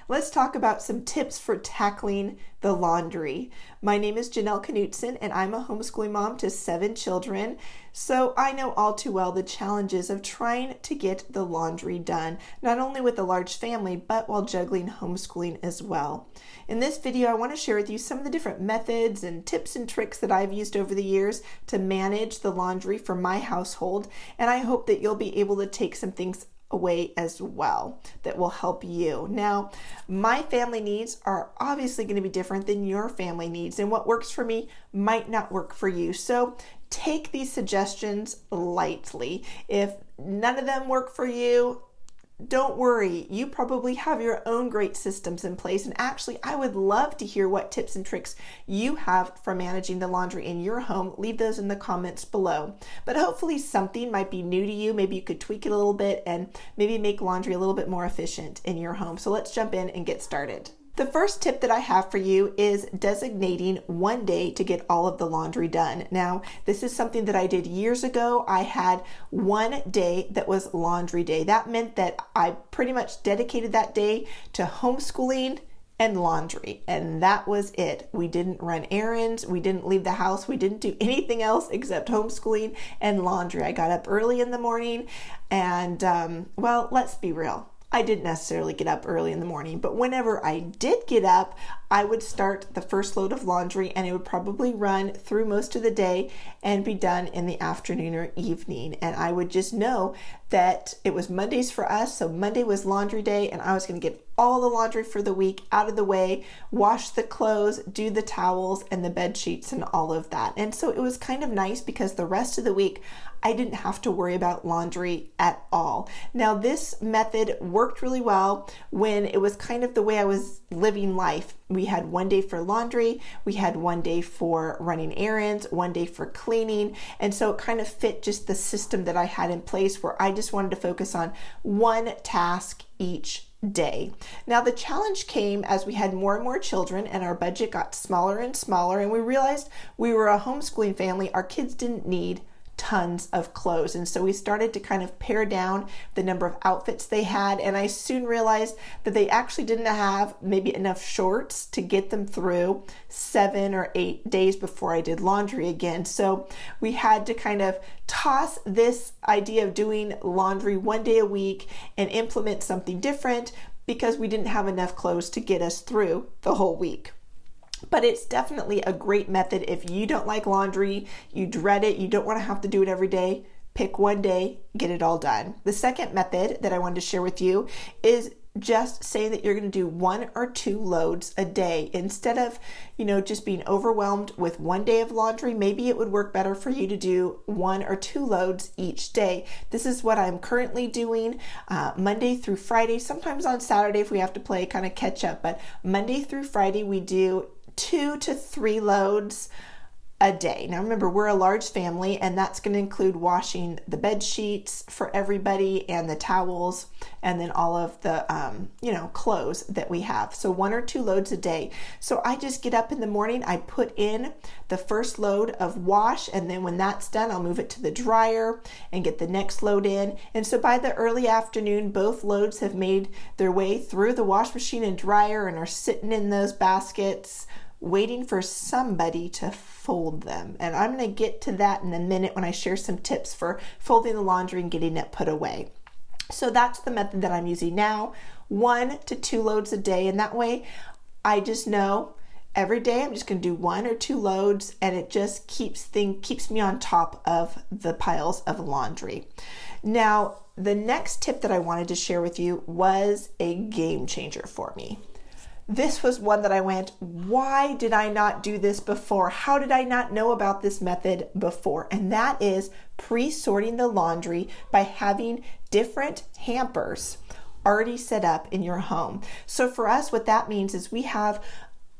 let's talk about some tips for tackling the laundry. My name is Janelle Knutson, and I'm a homeschooling mom to 7 children. So I know all too well the challenges of trying to get the laundry done, not only with a large family, but while juggling homeschooling as well. In this video, I want to share with you some of the different methods and tips and tricks that I've used over the years to manage the laundry for my household, and I hope that you'll be able to take some things away as well that will help you. Now, my family needs are obviously going to be different than your family needs, and what works for me might not work for you. So take these suggestions lightly. If none of them work for you, don't worry, you probably have your own great systems in place. And actually, I would love to hear what tips and tricks you have for managing the laundry in your home. Leave those in the comments below. But hopefully something might be new to you. Maybe you could tweak it a little bit and maybe make laundry a little bit more efficient in your home. So let's jump in and get started. The first tip that I have for you is designating one day to get all of the laundry done. Now, this is something that I did years ago. I had one day that was laundry day. That meant that I pretty much dedicated that day to homeschooling and laundry, and that was it. We didn't run errands, we didn't leave the house, we didn't do anything else except homeschooling and laundry. I got up early in the morning and, well, let's be real. I didn't necessarily get up early in the morning, but whenever I did get up, I would start the first load of laundry and it would probably run through most of the day and be done in the afternoon or evening. And I would just know that it was Mondays for us. So Monday was laundry day and I was going to get all the laundry for the week out of the way, wash the clothes, do the towels and the bed sheets and all of that. And so it was kind of nice because the rest of the week I didn't have to worry about laundry at all. Now, this method worked really well when it was kind of the way I was living life. We had one day for laundry, we had one day for running errands, one day for cleaning, and so it kind of fit just the system that I had in place where I just wanted to focus on one task each day. Now, the challenge came as we had more and more children and our budget got smaller and smaller, and we realized we were a homeschooling family. Our kids didn't need tons of clothes. And so we started to kind of pare down the number of outfits they had. And I soon realized that they actually didn't have maybe enough shorts to get them through 7 or 8 days before I did laundry again. So we had to kind of toss this idea of doing laundry one day a week and implement something different because we didn't have enough clothes to get us through the whole week. But it's definitely a great method if you don't like laundry, you dread it, you don't want to have to do it every day. Pick one day, get it all done. The second method that I wanted to share with you is just saying that you're going to do 1 or 2 loads a day. Instead of, just being overwhelmed with one day of laundry, maybe it would work better for you to do 1 or 2 loads each day. This is what I'm currently doing Monday through Friday, sometimes on Saturday if we have to play kind of catch up, but Monday through Friday we do 2 to 3 loads a day. Now remember, we're a large family and that's going to include washing the bed sheets for everybody and the towels and then all of the clothes that we have. So 1 or 2 loads a day. So I just get up in the morning, I put in the first load of wash, and then when that's done, I'll move it to the dryer and get the next load in. And so by the early afternoon, both loads have made their way through the wash machine and dryer and are sitting in those baskets waiting for somebody to fold them. And I'm going to get to that in a minute when I share some tips for folding the laundry and getting it put away. So that's the method that I'm using now, 1 to 2 loads a day. And that way I just know every day I'm just going to do 1 or 2 loads, and it just keeps me on top of the piles of laundry. Now, the next tip that I wanted to share with you was a game changer for me. This was one that I went, why did I not do this before? How did I not know about this method before? And that is pre-sorting the laundry by having different hampers already set up in your home. So for us, what that means is we have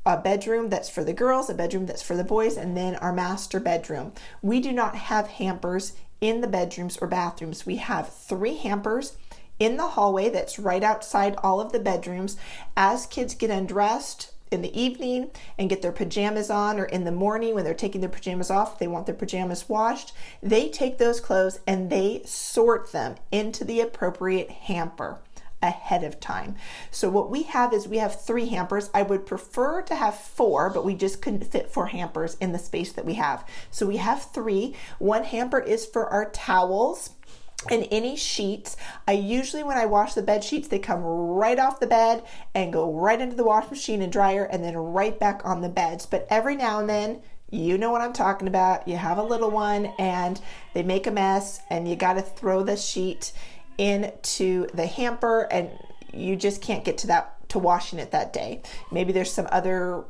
a bedroom that's for the girls, a bedroom that's for the boys, and then our master bedroom. We do not have hampers in the bedrooms or bathrooms. We have 3 hampers in the hallway that's right outside all of the bedrooms. As kids get undressed in the evening and get their pajamas on, or in the morning when they're taking their pajamas off, they want their pajamas washed, they take those clothes and they sort them into the appropriate hamper. ahead of time. So what we have is we have 3 hampers. I would prefer to have 4, but we just couldn't fit 4 hampers in the space that we have. So we have 3. One hamper is for our towels and any sheets. I usually, when I wash the bed sheets, they come right off the bed and go right into the wash machine and dryer and then right back on the beds. But every now and then, you know what I'm talking about, you have a little one and they make a mess and you got to throw the sheet into the hamper and you just can't get to washing it that day. Maybe there's some other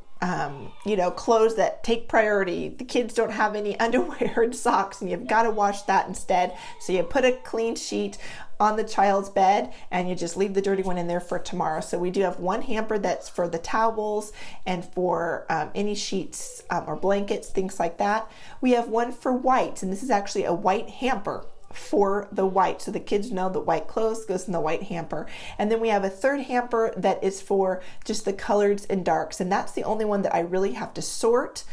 clothes that take priority. The kids don't have any underwear and socks and you've got to wash that instead. So you put a clean sheet on the child's bed and you just leave the dirty one in there for tomorrow. So we do have one hamper that's for the towels and for any sheets or blankets, things like that. We have one for whites, and this is actually a white hamper for the white, so the kids know that white clothes goes in the white hamper. And then we have a third hamper that is for just the coloreds and darks, and that's the only one that I really have to sort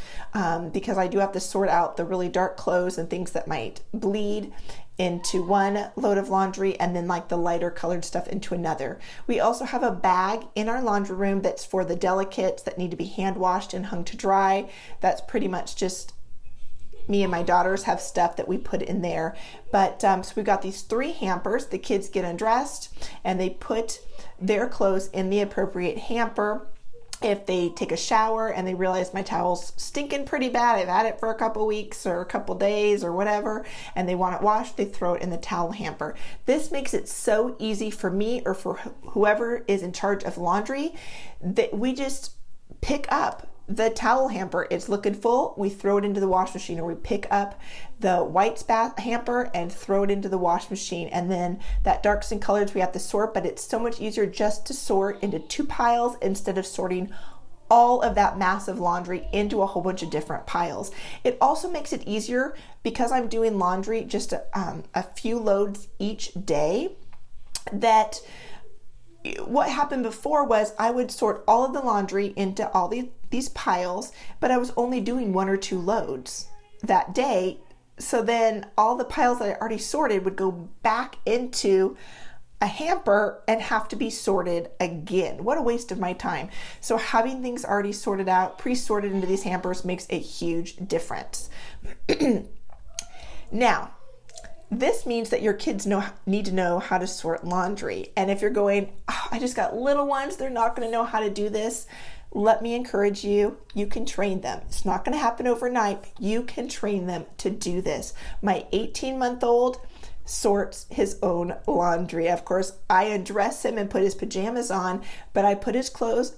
because I do have to sort out the really dark clothes and things that might bleed into one load of laundry and then like the lighter colored stuff into another. We also have a bag in our laundry room that's for the delicates that need to be hand washed and hung to dry. That's pretty much just me and my daughters have stuff that we put in there. But so we've got these 3 hampers. The kids get undressed and they put their clothes in the appropriate hamper. If they take a shower and they realize my towel's stinking pretty bad, I've had it for a couple weeks or a couple days or whatever, and they want it washed, they throw it in the towel hamper. This makes it so easy for me or for whoever is in charge of laundry that we just pick up the towel hamper. It's looking full, we throw it into the wash machine, or we pick up the whites bath hamper and throw it into the wash machine. And then that darks and colors we have to sort, but it's so much easier just to sort into 2 piles instead of sorting all of that massive laundry into a whole bunch of different piles. It also makes it easier because I'm doing laundry just a few loads each day. That what happened before was I would sort all of the laundry into all these piles, but I was only doing 1 or 2 loads that day. So then all the piles that I already sorted would go back into a hamper and have to be sorted again. What a waste of my time. So having things already sorted out, pre-sorted into these hampers makes a huge difference. Now, this means that your kids need to know how to sort laundry. And if you're going, oh, I just got little ones, they're not going to know how to do this, let me encourage you, you can train them. It's not going to happen overnight, but you can train them to do this. My 18-month-old sorts his own laundry. Of course, I undress him and put his pajamas on, but I put his clothes,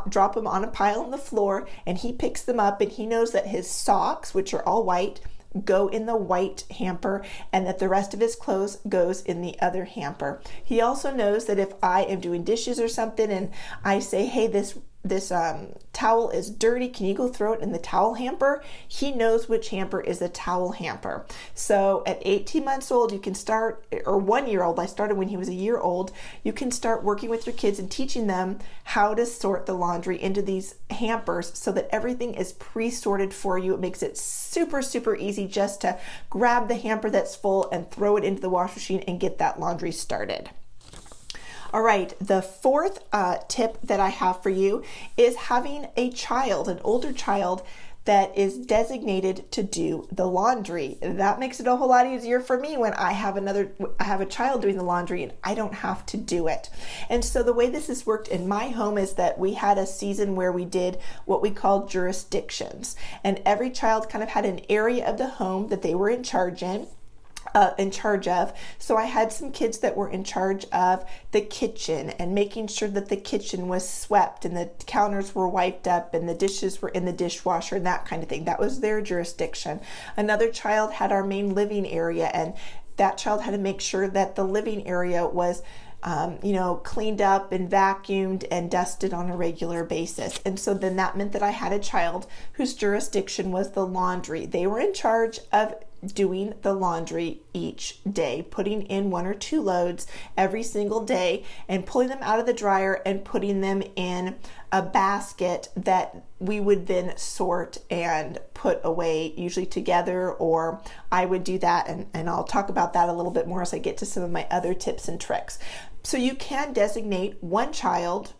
drop them on a pile on the floor, and he picks them up, and he knows that his socks, which are all white, go in the white hamper and that the rest of his clothes goes in the other hamper. He also knows that if I am doing dishes or something and I say, hey, this towel is dirty, can you go throw it in the towel hamper? He knows which hamper is the towel hamper. So at 18 months old, you can start, or 1 year old, I started when he was a year old, you can start working with your kids and teaching them how to sort the laundry into these hampers so that everything is pre-sorted for you. It makes it super, super easy just to grab the hamper that's full and throw it into the wash machine and get that laundry started. All right, the 4th tip that I have for you is having a child, an older child, that is designated to do the laundry. That makes it a whole lot easier for me when I have a child doing the laundry and I don't have to do it. And so the way this has worked in my home is that we had a season where we did what we called jurisdictions, and every child kind of had an area of the home that they were in charge of. So I had some kids that were in charge of the kitchen and making sure that the kitchen was swept and the counters were wiped up and the dishes were in the dishwasher and that kind of thing. That was their jurisdiction. Another child had our main living area, and that child had to make sure that the living area was cleaned up and vacuumed and dusted on a regular basis. And so then that meant that I had a child whose jurisdiction was the laundry. They were in charge of doing the laundry each day, putting in 1 or 2 loads every single day and pulling them out of the dryer and putting them in a basket that we would then sort and put away, usually together, or I would do that, and I'll talk about that a little bit more as I get to some of my other tips and tricks. So you can designate one child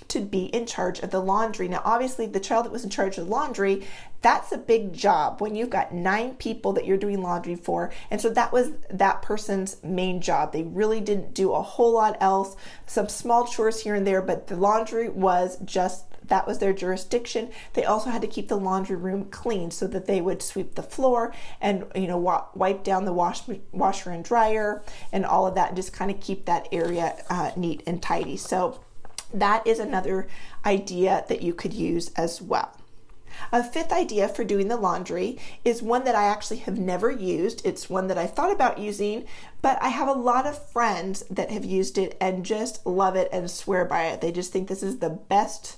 to be in charge of the laundry. Now, obviously, the child that was in charge of the laundry, that's a big job when you've got 9 people that you're doing laundry for. And so that was that person's main job. They really didn't do a whole lot else, some small chores here and there, but the laundry was just, that was their jurisdiction. They also had to keep the laundry room clean so that they would sweep the floor and, wipe down the washer and dryer and all of that, and just kind of keep that area neat and tidy. So that is another idea that you could use as well. A fifth idea for doing the laundry is one that I actually have never used. It's one that I thought about using, but I have a lot of friends that have used it and just love it and swear by it. They just think this is the best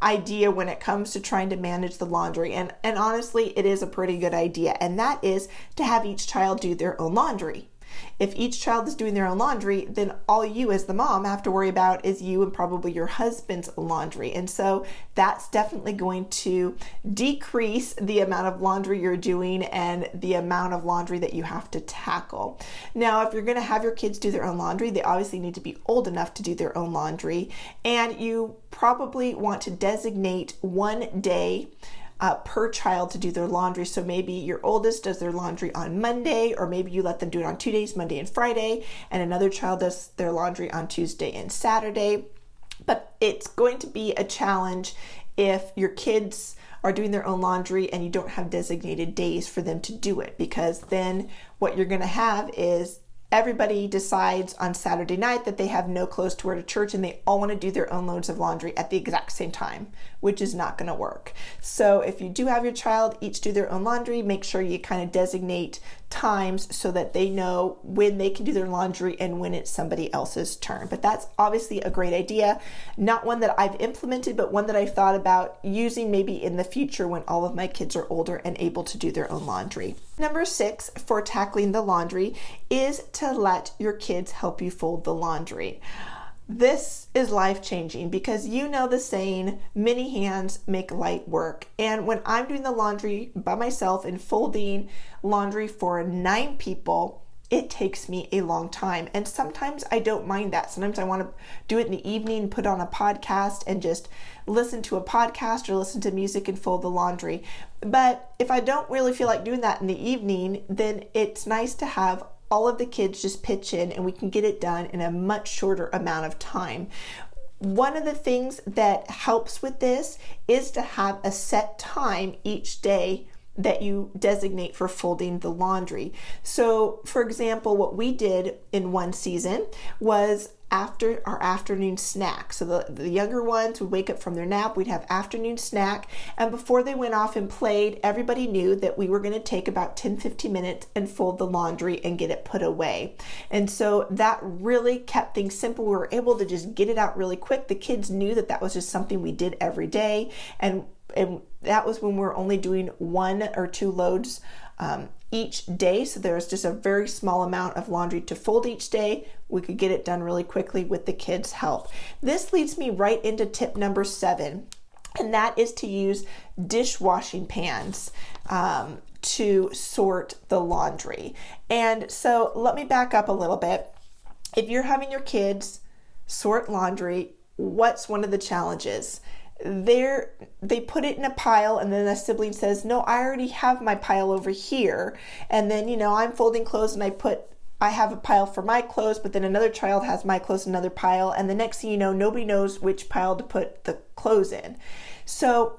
idea when it comes to trying to manage the laundry. And honestly, it is a pretty good idea. And that is to have each child do their own laundry. If each child is doing their own laundry, then all you as the mom have to worry about is you and probably your husband's laundry. And so that's definitely going to decrease the amount of laundry you're doing and the amount of laundry that you have to tackle. Now, if you're going to have your kids do their own laundry, they obviously need to be old enough to do their own laundry. And you probably want to designate one day per child to do their laundry. So maybe your oldest does their laundry on Monday, or maybe you let them do it on 2 days, Monday and Friday, and another child does their laundry on Tuesday and Saturday. But it's going to be a challenge if your kids are doing their own laundry and you don't have designated days for them to do it, because then what you're going to have is everybody decides on Saturday night that they have no clothes to wear to church and they all want to do their own loads of laundry at the exact same time, which is not going to work. So if you do have your child each do their own laundry, make sure you kind of designate times so that they know when they can do their laundry and when it's somebody else's turn. But that's obviously a great idea. Not one that I've implemented, but one that I've thought about using maybe in the future when all of my kids are older and able to do their own laundry. Number 6 for tackling the laundry is to let your kids help you fold the laundry. This is life-changing because you know the saying, many hands make light work. And when I'm doing the laundry by myself and folding laundry for 9 people, it takes me a long time. And sometimes I don't mind that. Sometimes I want to do it in the evening, put on a podcast and just listen to a podcast or listen to music and fold the laundry. But if I don't really feel like doing that in the evening, then it's nice to have all of the kids just pitch in and we can get it done in a much shorter amount of time. One of the things that helps with this is to have a set time each day that you designate for folding the laundry. So, for example, what we did in one season was after our afternoon snack. So the younger ones would wake up from their nap, we'd have afternoon snack, and before they went off and played, everybody knew that we were going to take about 10-15 minutes and fold the laundry and get it put away. And so that really kept things simple. We were able to just get it out really quick. The kids knew that that was just something we did every day, and that was when we were only doing 1 or 2 loads each day. So there was just a very small amount of laundry to fold each day. We could get it done really quickly with the kids' help. This leads me right into tip number 7, and that is to use dishwashing pans to sort the laundry. And so let me back up a little bit. If you're having your kids sort laundry, what's one of the challenges? They put it in a pile and then a sibling says, no, I already have my pile over here. And then, I'm folding clothes and I have a pile for my clothes, but then another child has my clothes in another pile. And the next thing you know, nobody knows which pile to put the clothes in. So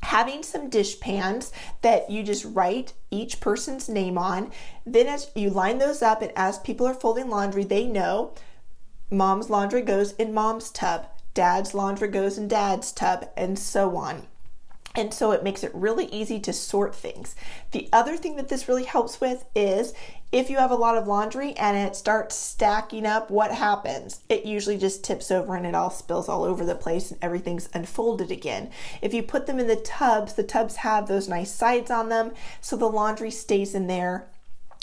having some dish pans that you just write each person's name on, then as you line those up and as people are folding laundry, they know mom's laundry goes in mom's tub. Dad's laundry goes in dad's tub, and so on. And so it makes it really easy to sort things. The other thing that this really helps with is if you have a lot of laundry and it starts stacking up, what happens? It usually just tips over and it all spills all over the place and everything's unfolded again. If you put them in the tubs have those nice sides on them, so the laundry stays in there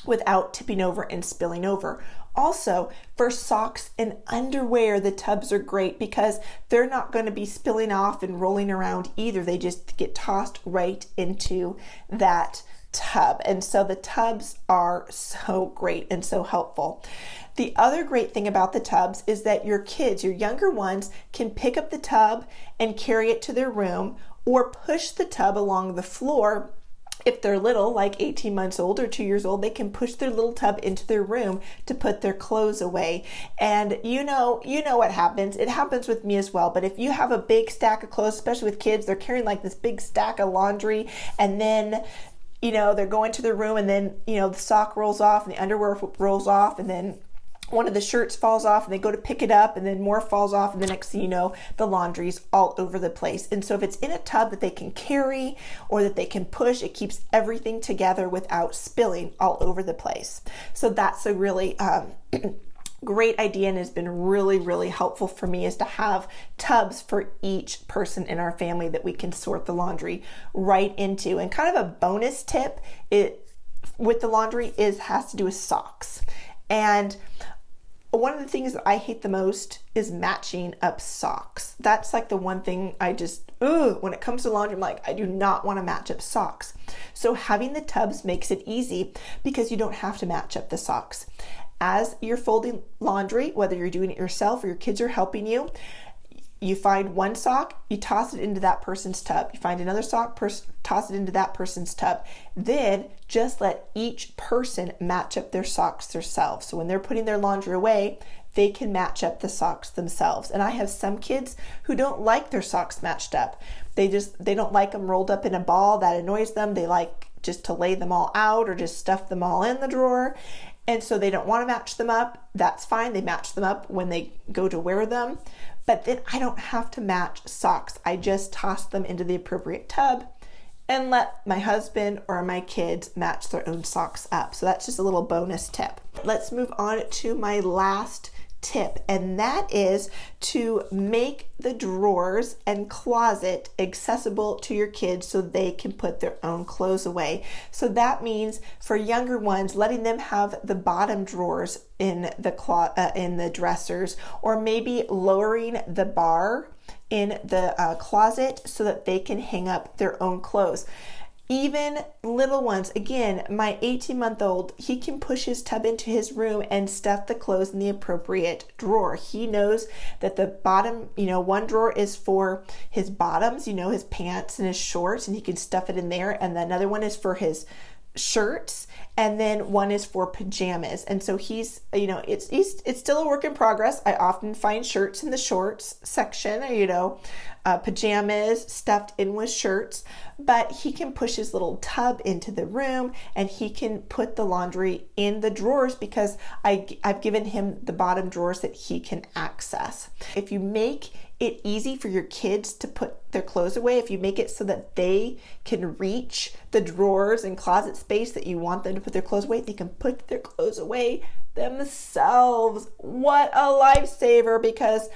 without tipping over and spilling over. Also, for socks and underwear, the tubs are great because they're not going to be spilling off and rolling around either. They just get tossed right into that tub. And so the tubs are so great and so helpful. The other great thing about the tubs is that your kids, your younger ones, can pick up the tub and carry it to their room, or push the tub along the floor. If they're little, like 18 months old or 2 years old, they can push their little tub into their room to put their clothes away. And you know what happens. It happens with me as well. But if you have a big stack of clothes, especially with kids, they're carrying like this big stack of laundry, and then they're going to their room, and then the sock rolls off and the underwear rolls off, and then one of the shirts falls off, and they go to pick it up, and then more falls off, and the next thing you know, the laundry's all over the place. And so if it's in a tub that they can carry or that they can push, it keeps everything together without spilling all over the place. So that's a really great idea, and has been really, really helpful for me, is to have tubs for each person in our family that we can sort the laundry right into. And kind of a bonus tip with the laundry has to do with socks. And one of the things that I hate the most is matching up socks. That's like the one thing I just, when it comes to laundry, I'm like, I do not want to match up socks. So having the tubs makes it easy, because you don't have to match up the socks. As you're folding laundry, whether you're doing it yourself or your kids are helping you, you find one sock, you toss it into that person's tub. You find another sock, toss it into that person's tub. Then just let each person match up their socks themselves. So when they're putting their laundry away, they can match up the socks themselves. And I have some kids who don't like their socks matched up. They don't like them rolled up in a ball. That annoys them. They like just to lay them all out or just stuff them all in the drawer. And so they don't want to match them up. That's fine. They match them up when they go to wear them. But then I don't have to match socks. I just toss them into the appropriate tub and let my husband or my kids match their own socks up. So that's just a little bonus tip. Let's move on to my last tip, and that is to make the drawers and closet accessible to your kids so they can put their own clothes away. So that means for younger ones, letting them have the bottom drawers in the dressers, or maybe lowering the bar in the closet so that they can hang up their own clothes. Even little ones, again, my 18-month-old, he can push his tub into his room and stuff the clothes in the appropriate drawer. He knows that the bottom, one drawer is for his bottoms, his pants and his shorts, and he can stuff it in there. And another one is for his shirts, and then one is for pajamas. And so he's it's still a work in progress. I often find shirts in the shorts section, pajamas stuffed in with shirts, but he can push his little tub into the room, and he can put the laundry in the drawers because I've given him the bottom drawers that he can access. If you make it easy for your kids to put their clothes away, if you make it so that they can reach the drawers and closet space that you want them to put their clothes away, they can put their clothes away themselves. What a lifesaver, because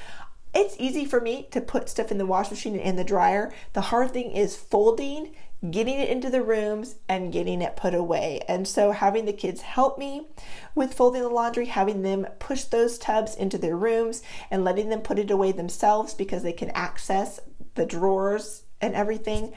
it's easy for me to put stuff in the wash machine and in the dryer. The hard thing is folding, getting it into the rooms, and getting it put away. And so having the kids help me with folding the laundry, having them push those tubs into their rooms and letting them put it away themselves because they can access the drawers and everything.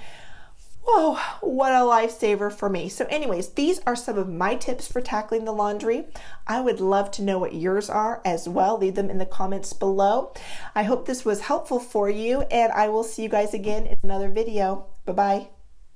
Whoa, what a lifesaver for me. So anyways, these are some of my tips for tackling the laundry. I would love to know what yours are as well. Leave them in the comments below. I hope this was helpful for you, and I will see you guys again in another video. Bye-bye.